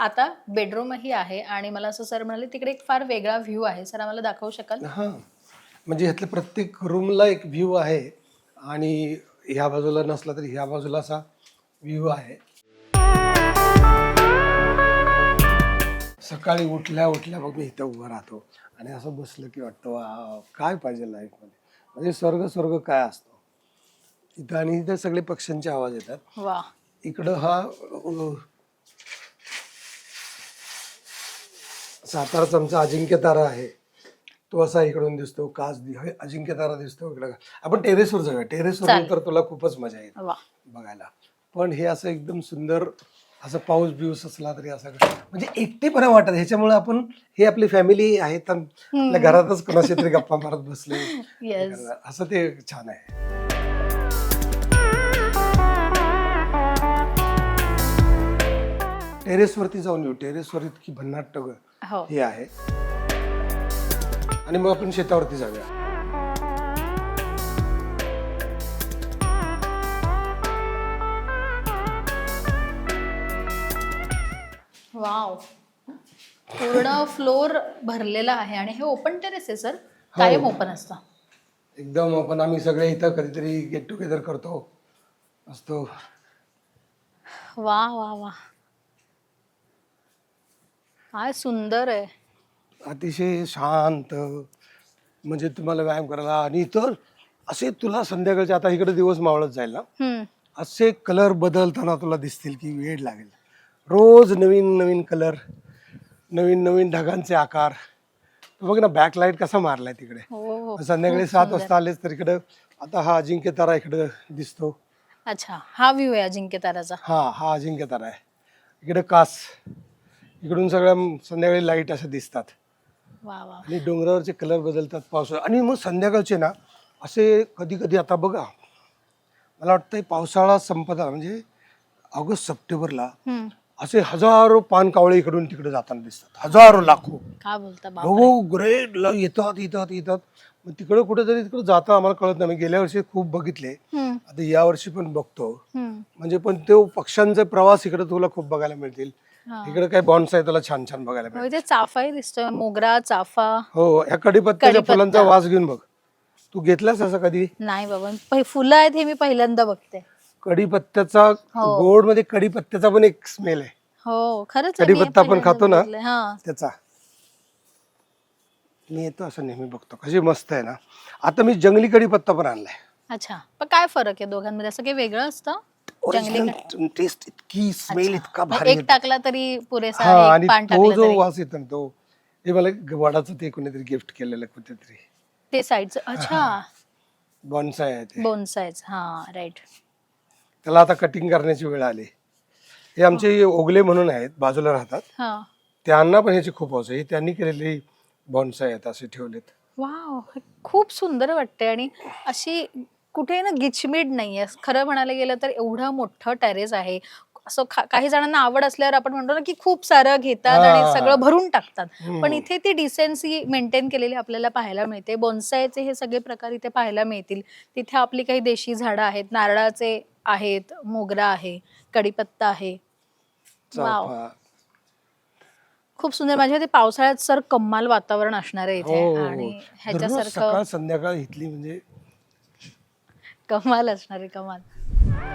आता बेडरूमही आहे आणि मला असं सर म्हणाले तिकडे एक फार वेगळा व्ह्यू आहे. सर आम्हाला दाखवू शकाल? हां, म्हणजे ह्यातल्या प्रत्येक रूमला एक व्ह्यू आहे आणि ह्या बाजूला नसला तरी ह्या बाजूला असा व्ह्यू आहे. सकाळी उठल्या उठल्या बघ मी इथं उभं राहतो आणि असं बसलं की वाटतं वा काय पाहिजे लाईफमध्ये. म्हणजे स्वर्ग स्वर्ग काय असतो इथं. आणि इथं सगळे पक्ष्यांचे आवाज येतात. वा. इकडं हा साताराचा आमचा अजिंक्य तारा आहे, तो असा इकडून दिसतो. हे अजिंक्य तारा दिसतो इकडं. आपण टेरेसवर जाऊया. टेरेसवर तर तुला खूपच मजा येईल वा. बघायला. पण हे असं एकदम सुंदर असं पाऊस बिऊस असला तरी असं म्हणजे एकटेपणा वाटत. ह्याच्यामुळे आपण हे आपली फॅमिली आहे तर आपल्या घरातच कोणाशी तरी गप्पा मारत बसले येस. असं ते छान आहे. टेरेसवरती जाऊन येऊ. टेरेसवर इतकी भन्नाट हो. हे आहे आणि मग आपण शेतावरती जाऊया. वाव. पूर्ण फ्लोर भरलेला आहे आणि हे ओपन टेरेस आहे सर? कायम ओपन असतं? एकदम आपण आम्ही सगळे इथं कधीतरी गेट टुगेदर करतो असतो. वा वा वा, काय सुंदर आहे. अतिशय शांत. म्हणजे तुम्हाला व्यायाम करायला. आणि इतर असे तुला संध्याकाळचे आता इकडे दिवस मावळत जाईल ना, असे कलर बदलताना तुला दिसतील की वेळ लागेल. रोज नवीन नवीन कलर, नवीन नवीन ढगांचे आकार. बघ ना बॅकलाईट कसा मारलाय तिकडे. हो, संध्याकाळी 7 वाजता आलेच तर इकडं आता हा अजिंक्य तारा इकडं दिसतो. अच्छा, हा व्ह्यू आहे अजिंक्य ताराचा? हा अजिंक्य तारा आहे. इकडे कास, इकडून सगळ्या संध्याकाळी लाईट असं दिसतात. वा वा. आणि डोंगरावरचे कलर बदलतात पावसाळ्यात. आणि मग संध्याकाळचे ना असे कधी कधी आता बघा मला वाटतंय पावसाळा संपत आला म्हणजे ऑगस्ट सप्टेंबरला असे हजारो पानकावळे इकडून तिकडे जाताना दिसतात. हजारो लाखो. काय बोलता बाप. हो ग्रेट येतात येतात येतात. मग तिकडं कुठेतरी तिकडे जातं आम्हाला कळत नाही. मी गेल्या वर्षी खूप बघितले, आता या वर्षी पण बघतो. म्हणजे पण तो पक्ष्यांचे प्रवास इकडे तुला खूप बघायला मिळतील. इकडे काय बॉन्ड्स आहे तुला छान छान बघायला मिळतील. इथे चाफाही दिसतोय, मोगरा, चाफा. हो, ह्या कडीपत्त्याच्या फुलांचा वास घेऊन बघ. तू घेतलास असं कधी? नाही बाबा, फुलं आहेत हे मी पहिल्यांदा बघते. कडीपत्त्याचा गोड मध्ये कडीपत्त्याचा पण एक स्मेल आहे. हो खरंच. कडीपत्ता आपण खातो ना त्याचा. मी येतो असं नेहमी बघतो. कशी मस्त आहे ना. आता मी जंगली कडीपत्ता पण आणलाय. अच्छा, पण काय फरक आहे दोघांमध्ये? असं काही वेगळं असतं? ओरिजिनल टेस्ट इतकी स्मेल इतका भारी एक टाकला तरी पुरेसा आहे. आहे, आणि पान तो टाकलं जो तरी. वास येतो ना तो, हे मला वडाचं ते कोणीतरी गिफ्ट केलेलं कुठेतरी. ते साईडचं. अच्छा, बॉन्साय आहे ते. बोनसायच. हा राईट. त्याला आता कटिंग करण्याची वेळ आली. हे आमचे ओगले म्हणून आहेत, बाजूला राहतात. हा. त्यांना पण ह्याची खूप हौस आहे. त्यांनी केलेली बॉन्साय आहेत, असे ठेवलेत. वाव, खूप सुंदर वाटते. आणि अशी कुठे ना गिचमीड नाहीये. खरं म्हणायला गेलं तर एवढं मोठं टेरेस आहे. असं काही जणांना आवड असल्यावर आपण म्हणतो ना की खूप सारं घेतात आणि सगळं भरून टाकतात. पण इथे ती डिसेन्सी मेंटेन केलेली आपल्याला पाहायला मिळते. बोन्सायचे हे सगळे प्रकार इथे पाहायला मिळतील. तिथे आपली काही देशी झाडं आहेत, नारळाचे आहेत, मोगरा आहे, कडीपत्ता आहे. वाव, खूप सुंदर. माझ्या ते पावसाळ्यात सर कमाल वातावरण असणार आहे इथे. आणि ह्याच्यासारखं सकाळ संध्याकाळ इथली म्हणजे कमाल असणार आहे, कमाल.